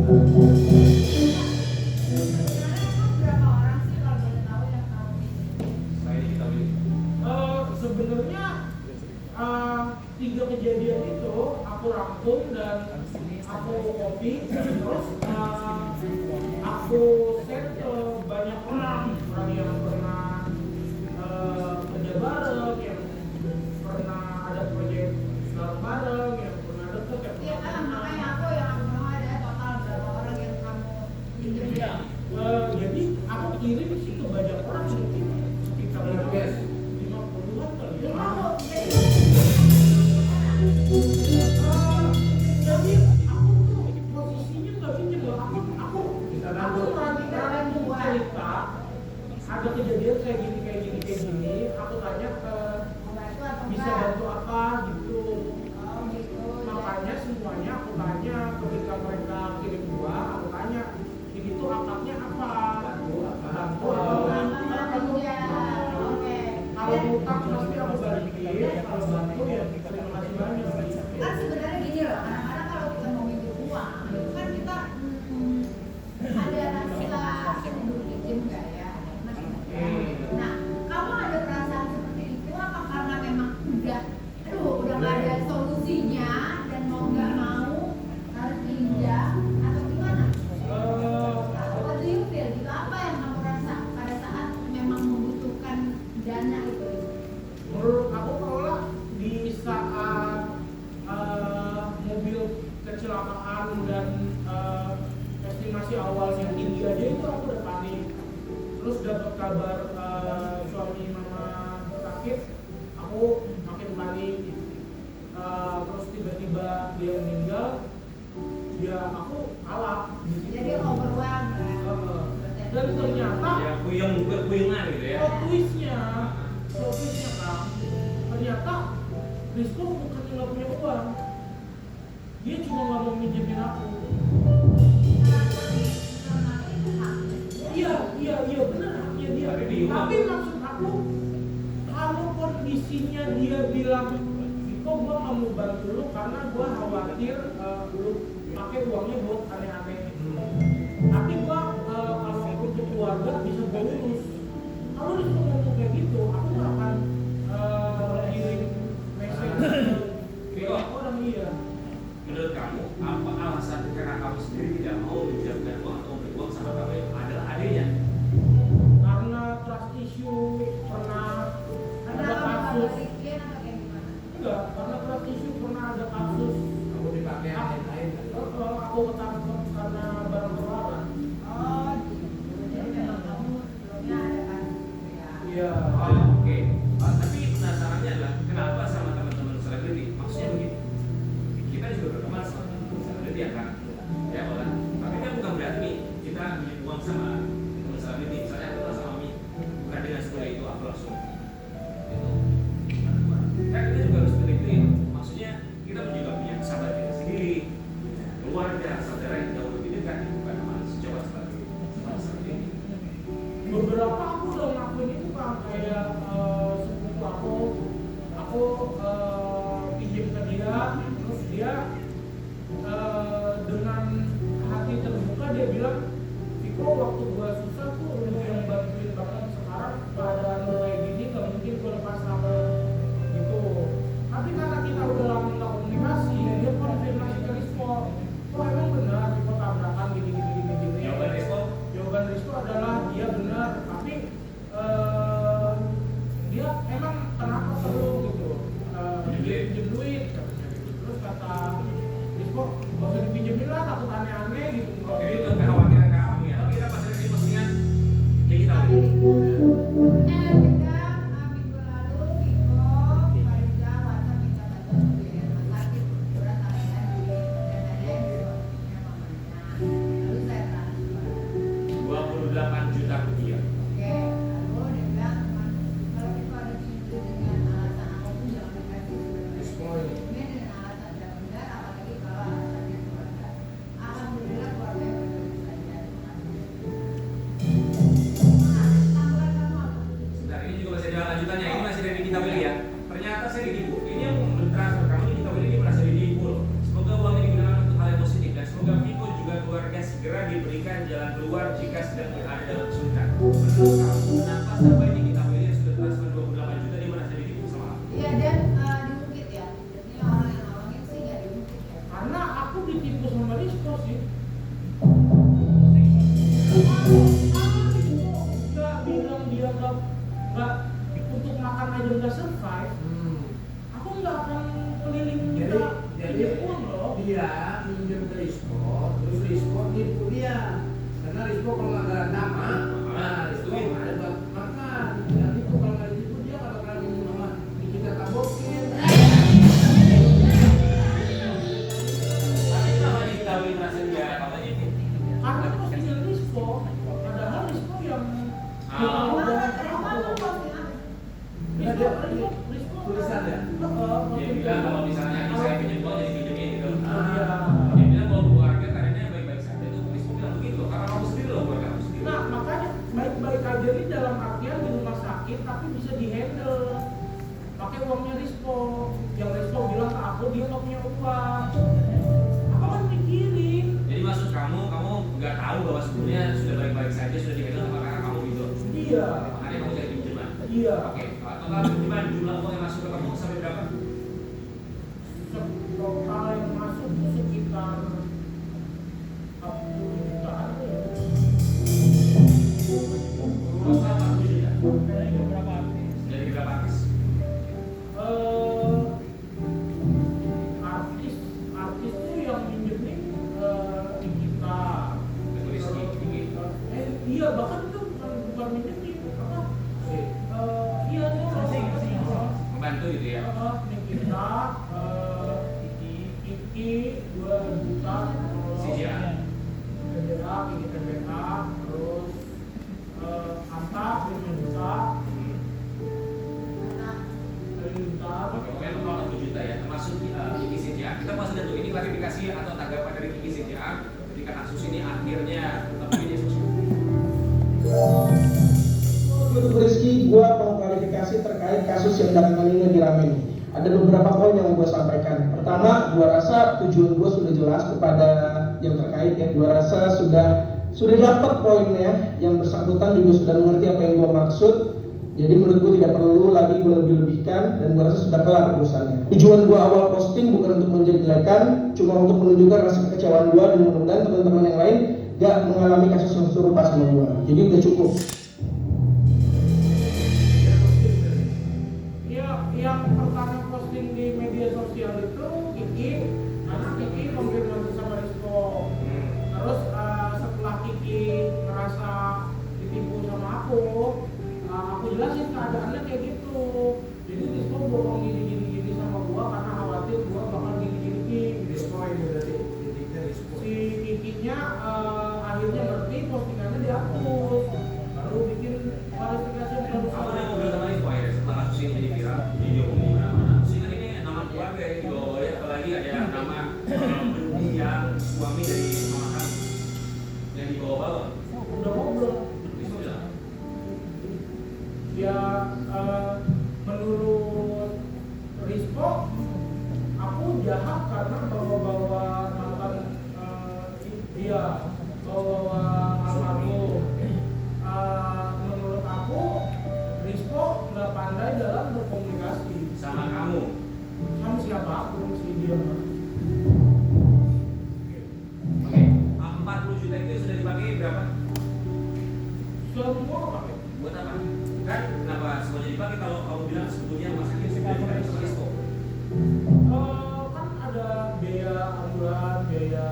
Sebenarnya 3 kejadian itu aku rangkum dan aku copy, terus aku share ke banyak orang yang pernah kerja bareng, yang pernah ada proyek bareng, yang pernah deket, yang iya kan, makanya aku mau ada total berapa orang yang kamu pinjemin. Ya, jadi aku kirim sih ke banyak orang mungkin sekitar 50-an kali ya. Jadi aku tuh posisinya nggak pinjam loh. Aku ragu cerita. Ada kejadian kayak gini. Aku tanya ke bisa bantu apa gitu. Makanya semuanya aku tanya ketika mereka kirim gua, aku tanya ini tuh akadnya apa? Bantu kalau utang pasti aku balikin, kalau bantu ya terima kasih banyak. Kan sebenarnya gini loh, kadang-kadang kalau kita mau minjem uang, itu kan kita ada rasa sebelum pinjem nggak ya? Nah, kamu ada perasaan seperti itu apa karena memang udah nggak ada solusinya dan mau nggak mau harus pinjam atau gimana? What do you feel? Gitu, apa yang kamu rasa pada saat memang membutuhkan dana itu? Menurut aku kalau di saat mobil kecelakaan dan estimasi awalnya tinggi aja itu aku udah panik. Terus dapat kabar suami mama sakit, aku makin panik. Terus tiba-tiba dia meninggal, ya aku kalah. Jadi overwhelmed kan? Dan ternyata ya kuyungan gitu ya. twistnya kan, ternyata Rizko bukannya nggak punya uang, dia cuma nggak mau minjemin aku. Iya benar haknya dia. Tapi maksud aku kalau kondisinya dia bilang Rizko gua nggak mau bantu lu karena gua khawatir lu pakai uangnya buat aneh-aneh. Tapi gua kalau untuk keluarga bisa bonus. Kalau Rizko ngomong kayak gitu, aku nggak akan kirim message ke orang dia. Menurut kamu apa alasan karena kamu sendiri tidak mau menjamkan uang atau memberi uang sama kamu yang adalah adiknya? Karena trust issue pernah ada kasus. Enggak, karena trust issue pernah ada kasus. Aku dipakai lain-lain. Aku ketangkep karena barang terlarang. Oh, jadi memang kamu sebelumnya ada kasus gitu ya? Iya. Oke. Tapi penasarannya adalah kenapa sama teman-teman selebriti? Maksudnya begini, kita juga berteman sama teman-teman selebriti ya kan? Ya orang. Tapi kan bukan berarti kita minjem uang sama teman selebriti. Misalnya aku kenal sama Mi, bukan dengan seperti itu aku langsung. Kan kita juga harus seperti itu ya. Maksudnya kita juga punya sahabat kita sendiri, keluarga, saudara yang jauh lebih dekat, bukan teman sejauh seperti ini. Beberapa aku udah ngelakuin itu kan, kayak sepupu aku pinjam ke dia, terus dia dengan hati terbuka dia bilang, Viko waktu gua susah tuh lu yang bantuin banget, sekarang keadaan lu kayak gini gak mungkin gua lepas tangan gitu. Tapi karena kita udah lama nggak komunikasi, dia konfirmasi ke Rizko, oh emang benar Viko tabrakan gini. Jawaban Rizko adalah dia benar, tapi dia emang kenapa perlu gitu pinjem duit katanya gitu. Terus kata Rizko gak usah dipinjemin lah, takut aneh-aneh gitu. Oke, itu kekhawatiran kamu ya. Tapi kita pasti di postingan digital. Minggu lalu Viko Fariza WhatsApp minta bantuan biaya rumah sakit berat aliran di dananya yang diwakilnya mamanya. Lalu saya transfer. 28 juta rupiah. Oke, lalu dia bilang kalau Viko ada pinjam dengan alasan apapun jangan dikasih sebenarnya. Ini dengan alasan tidak benar, apalagi kalau alasannya keluarga. Alhamdulillah keluarga yang benar saya. sedang berada dalam kesulitan. Menurut kamu, kenapa sampai di kita ini yang sudah transfer 28 juta dia merasa ditipu sama kamu? Iya, dan diungkit ya. Jadi orang yang nolongin sih nggak diungkit ya. Karena aku ditipu sama Rizko sih. Nggak bilang dia nggak untuk makan aja nggak survive. Aku nggak akan keliling minta pinjam uang loh. Dia minjem ke Risco, terus Risco nipu dia. Karena Risco kalau nggak ada nama, nah Risco nggak ada buat makan. Dan itu kalau nggak ditipu dia nggak bakalan minjem sama kita tabokin. Tapi kenapa diketahui merasa dia katanya ini? Karena posisinya Rizko, padahal Rizko yang Emang lu posting apa? Rizko Tulisan ya? Dia bilang kalau misalnya saya pinjam uang jadi pinjemin gitu. Iya. Dia bilang kalau keluarga karirnya baik-baik saja itu Risco bilang begitu loh. Karena kamu sendiri loh keluarga kamu sendiri. Nah, makanya baik-baik aja ini dalam artian di rumah sakit tapi bisa dihandle pakai uangnya Rizko. Yang Rizko bilang ke aku dia nggak punya uang. Aku kan mikirin. Jadi maksud kamu nggak tahu bahwa sebelumnya sudah baik-baik saja sudah dihandle sama kakak kamu gitu. Iya. Makanya kamu jadi pinjaman. Iya. Oke, total pinjaman jumlah uang yang masuk ke kamu sampai berapa? Total yang masuk itu sekitar 40 jutaan ya. Total 40 juta. Dari beberapa artis. Dari berapa artis? Artis tuh yang minjemin Nikita. Ketulis Kiki. Iya, bahkan itu bukan minjemin apa? Iya tuh Membantu gitu ya. Nikita, Kiki 2 juta, CJA. TBA, Kiki TBA, terus Anta 5 juta, juta. Oke, pokoknya total 60 juta ya, termasuk Kiki CJA. Kita masih ada tuh ini klarifikasi atau tanggapan dari Kiki CJA ketika kasus ini akhirnya tetap media sosial. Untuk Rizky, gue mau klarifikasi terkait kasus yang belakangan ini lagi rame nih. Ada beberapa poin yang gue sampaikan. Pertama, gue rasa tujuan gue sudah jelas kepada yang terkait ya. Gue rasa sudah dapat poinnya, yang bersangkutan juga sudah mengerti apa yang gue maksud. Jadi menurut gue tidak perlu lagi gue lebih-lebihkan dan gue rasa sudah kelar urusannya. Tujuan gue awal posting bukan untuk menjelek-jelekan, cuma untuk menunjukkan rasa kekecewaan gue dan mudah-mudahan teman-teman yang lain gak mengalami kasus yang serupa sama gue. Jadi udah cukup. Yang pertama posting di media sosial itu Kiki, karena Kiki konfirmasi sama Rizko. Terus setelah Kiki merasa ditipu sama aku jelasin keadaannya kayak gitu. Jadi Rizko bohong gini sama gua karena khawatir gua bakal gini. Risco ini berarti titiknya Risco. Si Kikinya akhirnya ngerti, postingannya dihapus. Baru bikin klarifikasi yang baru. Kamu udah ngobrol sama Risco ya setelah kasus ini jadi viral, jadi diomongin mana-mana. Sehingga ini nama keluarga yang dibawa ya, apalagi ada nama yang suami dari mama kamu yang dibawa-bawa. Udah ngobrol. Risco bilang, Ya menurut Rizko aku jahat karena bawa-bawa mantan dia, bawa-bawa almarhum. Menurut aku Rizko nggak pandai dalam berkomunikasi sama kamu. sama siapapun sih dia mah. Oke, 40 juta itu sudah dipakai berapa? Semua pakai. Buat apa? Kan kenapa semuanya dipakai kalau kamu bilang sebetulnya masaknya sudah dipakai sama Risco? Kan ada biaya ambulan, biaya